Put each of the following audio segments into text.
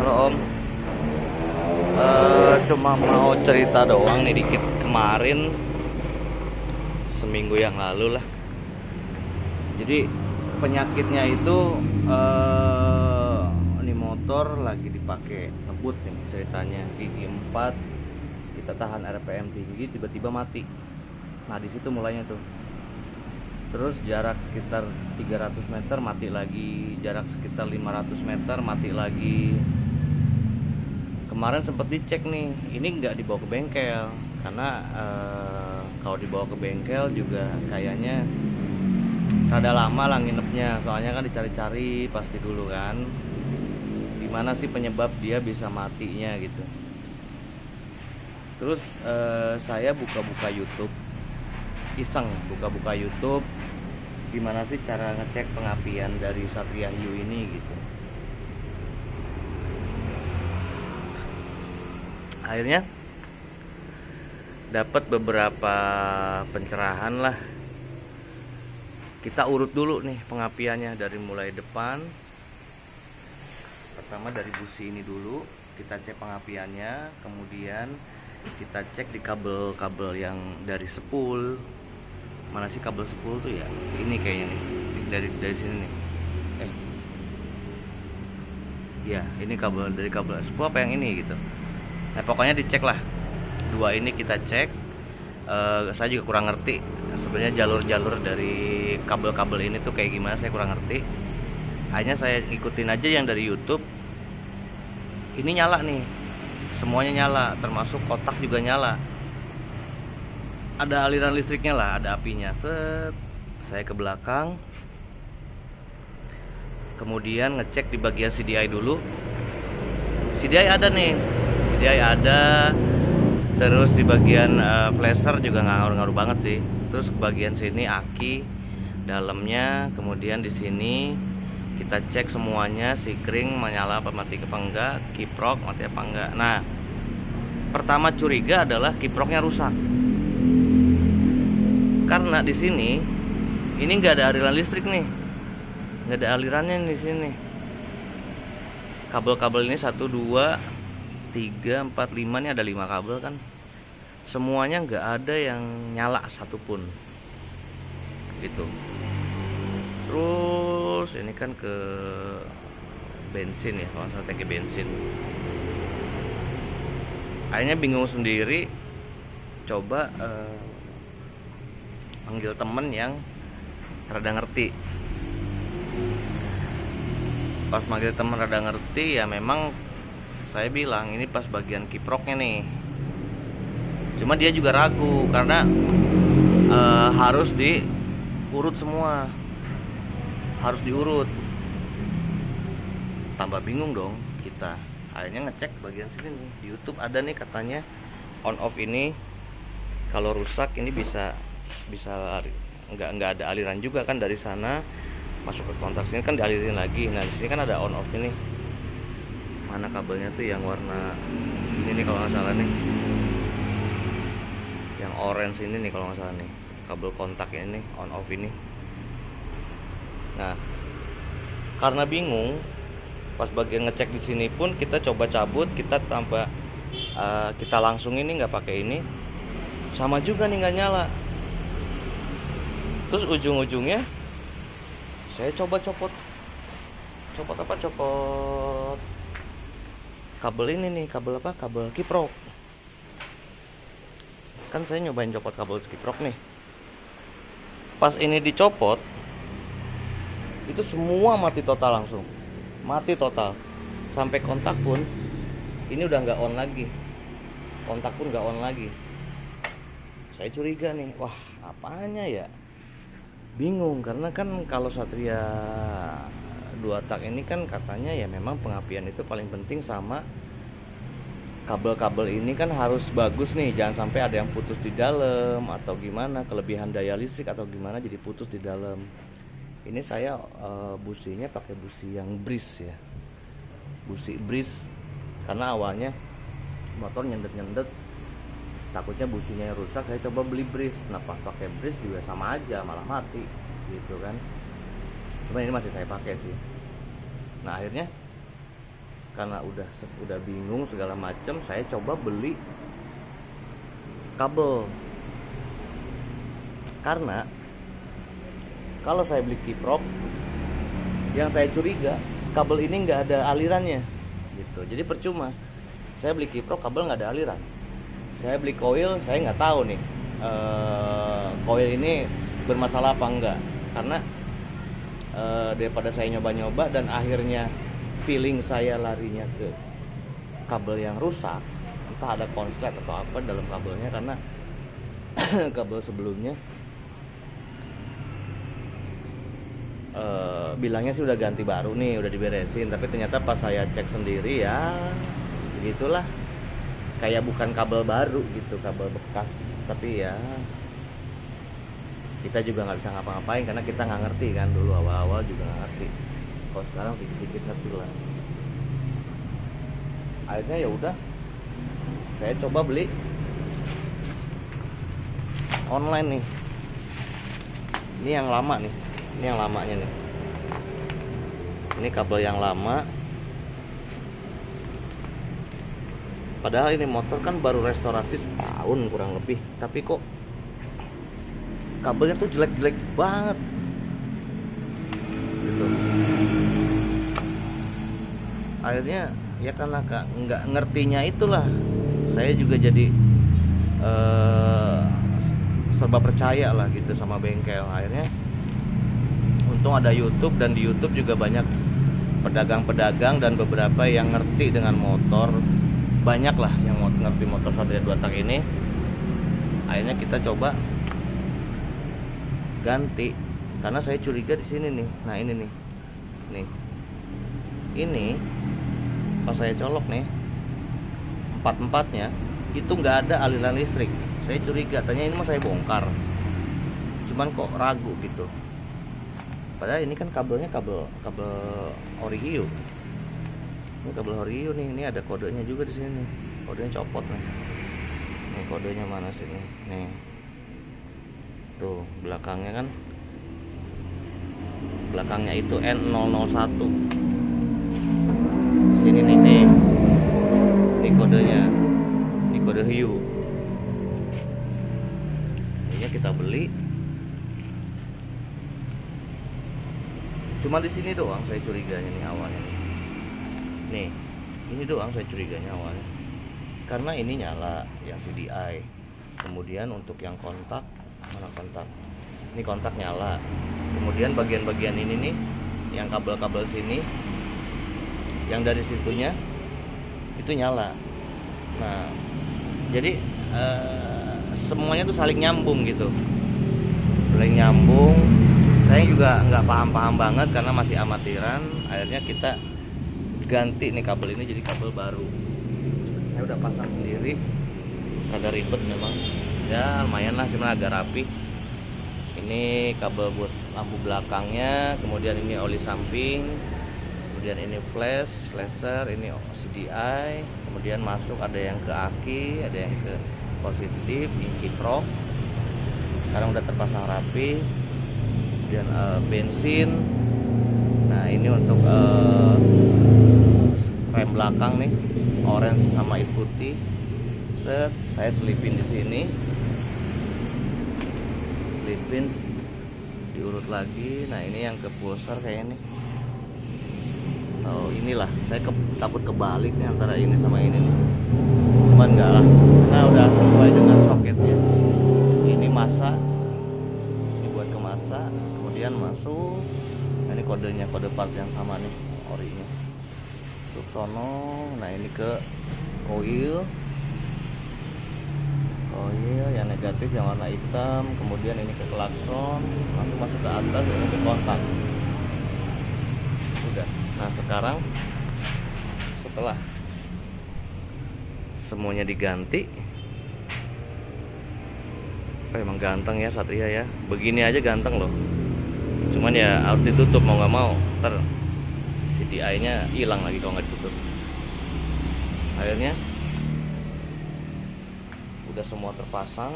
Halo Om, cuma mau cerita doang nih dikit. Kemarin seminggu yang lalu lah. Jadi penyakitnya itu ini motor lagi dipakai ngebut nih ceritanya, gigi 4 kita tahan RPM tinggi, tiba-tiba mati. Nah di situ mulainya tuh. Terus jarak sekitar 300 meter mati lagi, jarak sekitar 500 meter mati lagi. Kemarin sempat dicek nih, ini nggak dibawa ke bengkel karena kalau dibawa ke bengkel juga kayaknya rada lama lah nginepnya, soalnya kan dicari-cari pasti dulu kan gimana sih penyebab dia bisa matinya gitu. Terus saya buka-buka YouTube, iseng buka-buka YouTube gimana sih cara ngecek pengapian dari Satria Hiu ini gitu. Akhirnya dapat beberapa pencerahan lah. Kita urut dulu nih pengapiannya dari mulai depan. Pertama dari busi ini dulu kita cek pengapiannya, kemudian kita cek di kabel-kabel yang dari spool. Mana sih kabel spool tuh ya? Ini kayaknya nih dari sini nih. Ya ini kabel dari kabel spool apa yang ini gitu. Nah pokoknya dicek lah. Dua ini kita cek. Saya juga kurang ngerti sebenarnya jalur-jalur dari kabel-kabel ini tuh kayak gimana, saya kurang ngerti. Akhirnya saya ikutin aja yang dari YouTube. Ini nyala nih, semuanya nyala, termasuk kotak juga nyala. Ada aliran listriknya lah, ada apinya. Set, saya ke belakang, kemudian ngecek di bagian CDI dulu. CDI ada nih, CDI ada. Terus di bagian flasher juga nggak ngaruh-ngaruh banget sih. Terus ke bagian sini aki dalamnya, kemudian di sini kita cek semuanya, sikring menyala apa mati apa enggak, kiprok mati apa enggak. Nah pertama curiga adalah kiproknya rusak karena di sini ini nggak ada aliran listrik nih, nggak ada alirannya di sini. Kabel-kabel ini 1, 2, 3, 4, 5 nih, ada 5 kabel kan, semuanya nggak ada yang nyala satupun gitu. Terus ini kan ke bensin ya, kalau saya ke bensin. Akhirnya bingung sendiri, coba panggil temen yang rada ngerti. Pas manggil temen rada ngerti ya memang saya bilang ini pas bagian kiproknya nih. Cuma dia juga ragu karena harus diurut semua, harus diurut. Tambah bingung dong kita. Akhirnya ngecek bagian sini nih. Di YouTube ada nih katanya on off ini kalau rusak ini bisa nggak ada aliran juga kan, dari sana masuk ke kontak sini kan dialirin lagi. Nah di sini kan ada on off ini. Mana kabelnya tuh yang warna ini nih kalau nggak salah nih, yang orange ini nih kalau nggak salah nih, kabel kontaknya ini on off ini. Nah karena bingung, pas bagian ngecek di sini pun kita coba cabut, kita tambah kita langsung ini nggak pakai ini, sama juga nih nggak nyala. Terus ujung-ujungnya saya coba copot kabel ini nih, kabel kiprok. Kan saya nyobain copot kabel kiprok nih. Pas ini dicopot, itu semua mati total, langsung mati total. Sampai kontak pun ini udah nggak on lagi, kontak pun nggak on lagi. Saya curiga nih, wah apanya ya, bingung. Karena kan kalau Satria 2 tak ini kan katanya ya memang pengapian itu paling penting, sama kabel-kabel ini kan harus bagus nih, jangan sampai ada yang putus di dalam atau gimana, kelebihan daya listrik atau gimana jadi putus di dalam. Ini saya businya pakai busi yang bris ya, busi bris, karena awalnya motor nyendet takutnya businya yang rusak. Saya coba beli bris, nah pas pakai bris juga sama aja, malah mati gitu kan. Cuma ini masih saya pakai sih. Nah akhirnya karena udah bingung segala macam, saya coba beli kabel. Karena kalau saya beli kiprop, yang saya curiga kabel ini nggak ada alirannya gitu. Jadi percuma saya beli kiprop, kabel nggak ada aliran. Saya beli coil, saya nggak tahu nih coil ini bermasalah apa enggak. Karena daripada saya nyoba-nyoba dan akhirnya feeling saya larinya ke kabel yang rusak, entah ada konslet atau apa dalam kabelnya, karena kabel sebelumnya bilangnya sih udah ganti baru nih, udah diberesin, tapi ternyata pas saya cek sendiri ya begitulah, kayak bukan kabel baru gitu, kabel bekas. Tapi ya kita juga nggak bisa ngapa-ngapain karena kita nggak ngerti kan, dulu awal-awal juga nggak ngerti. Kalau sekarang dikit-dikit ngerti lah. Akhirnya ya udah, saya coba beli online nih. Ini yang lama nih, ini yang lamanya nih. Ini kabel yang lama. Padahal ini motor kan baru restorasi setahun kurang lebih, tapi kok kabelnya tuh jelek-jelek banget gitu. Akhirnya ya karena nggak ngertinya itulah, saya juga jadi serba percaya lah gitu sama bengkel. Akhirnya untung ada YouTube, dan di YouTube juga banyak pedagang-pedagang dan beberapa yang ngerti dengan motor, banyak lah yang ngerti motor Satria 2 tak ini. Akhirnya kita coba ganti, karena saya curiga di sini nih. Nah ini nih, ini pas saya colok nih, empat-empatnya itu nggak ada aliran listrik. Saya curiga, tanya ini mau saya bongkar, cuman kok ragu gitu. Padahal ini kan kabelnya kabel Orihio. Ini kabel Orihio nih, ini ada kodenya juga di sini. Kodenya copot nih. Nih kodenya mana sih nih? Nih. Tuh, belakangnya kan. Belakangnya itu N001. Sini nih. Ini kodenya. Ini kode hiu. Ini kita beli. Cuma di sini doang saya curiganya nih awalnya. Nih, ini doang saya curiganya awalnya. Karena ini nyala yang CDI. Kemudian untuk yang kontak, mana kontak? Ini kontak nyala. Kemudian bagian-bagian ini nih, yang kabel-kabel sini, yang dari situnya itu nyala. Nah, jadi semuanya tuh saling nyambung gitu, saling nyambung. Saya juga nggak paham-paham banget karena masih amatiran. Akhirnya kita ganti nih kabel ini jadi kabel baru. Saya udah pasang sendiri, agak ribet memang. Ya lumayan lah, cuma agak rapi. Ini kabel buat lampu belakangnya, kemudian ini oli samping, kemudian ini flasher, ini CDI, kemudian masuk ada yang ke aki, ada yang ke positif, ini kiprop. Sekarang udah terpasang rapi. Kemudian bensin. Nah ini untuk rem belakang nih, orange sama it putih. Set, saya selipin di sini, selipin, diurut lagi. Nah ini yang ke pulsar kayaknya nih. Oh inilah, saya takut kebalik nih antara ini sama ini nih. Cuman enggak lah, karena udah sesuai dengan soketnya. Ini masa, ini buat ke masa. Kemudian masuk. Nah, ini kodenya, kode part yang sama nih, orinya. Masuk sono. Nah ini ke coil yang negatif yang warna hitam. Kemudian ini ke klakson, langsung masuk ke atas, ini ke kontak. Udah. Nah sekarang setelah semuanya diganti, emang ganteng ya Satria ya, begini aja ganteng loh. Cuman ya harus ditutup mau nggak mau, ntar CDI nya hilang lagi kalau nggak ditutup. Akhirnya udah semua terpasang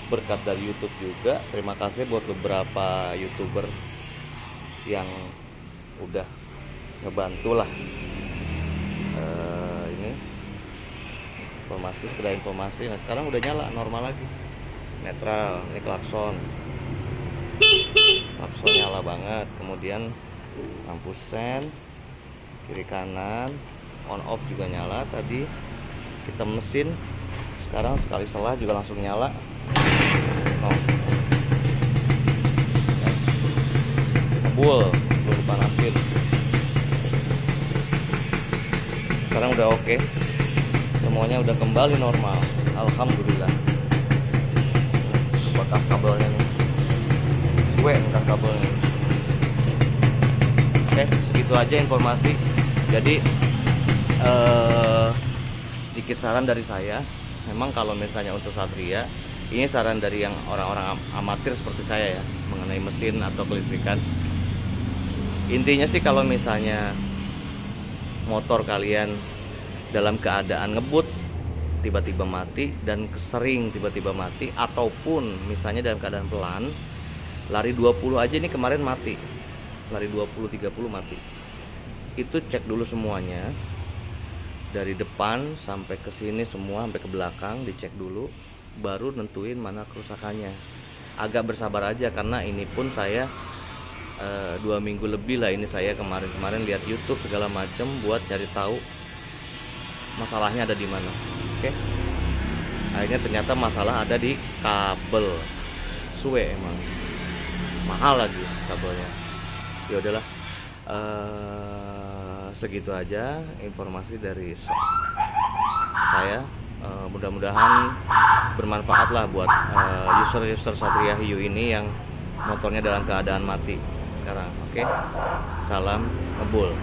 berkat dari YouTube juga. Terima kasih buat beberapa YouTuber yang udah ngebantu lah sekedar informasi. Nah sekarang udah nyala normal lagi, netral. Ini klakson nyala banget. Kemudian lampu sen kiri kanan on off juga nyala. Tadi kita mesin, sekarang sekali selah juga langsung nyala. Ngebul, belum dipanasin. Sekarang udah oke. Semuanya udah kembali normal, alhamdulillah. Bekas kabelnya nih, bekas kabelnya. Oke, segitu aja informasi. Jadi sedikit saran dari saya. Memang kalau misalnya untuk Satria, ini saran dari yang orang-orang amatir seperti saya ya, mengenai mesin atau kelistrikan. Intinya sih kalau misalnya motor kalian dalam keadaan ngebut tiba-tiba mati dan sering tiba-tiba mati, ataupun misalnya dalam keadaan pelan lari 20 aja, ini kemarin mati lari 20-30 mati, itu cek dulu semuanya dari depan sampai ke sini, semua sampai ke belakang dicek dulu, baru nentuin mana kerusakannya. Agak bersabar aja karena ini pun saya 2 minggu lebih lah ini saya kemarin lihat YouTube segala macam buat cari tahu masalahnya ada di mana. Oke. Akhirnya ternyata masalah ada di kabel. Suwe emang. Mahal lagi kabelnya. Ya udahlah. Segitu aja informasi dari saya. Mudah-mudahan bermanfaat lah buat user Satria Hiyu ini yang motornya dalam keadaan mati sekarang. Oke. Salam ngebul.